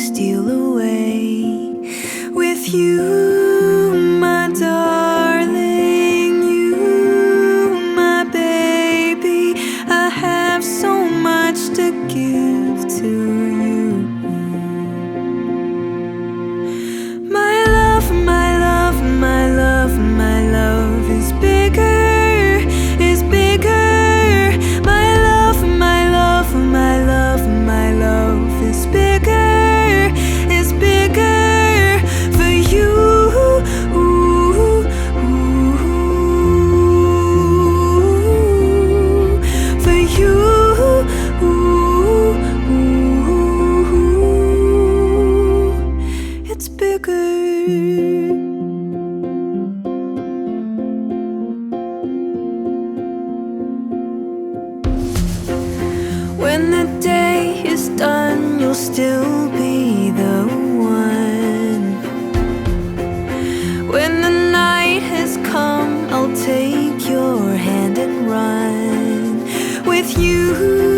steal away with you, my darling, you, my baby. I have so much to give to you. My love, my love, my love, my love is bigger, is bigger. My love, my love, my love, my love is bigger, is bigger for you. For you. It's bigger. When the day is done, you'll still be the one. When the night has come, I'll take your hand and run with you.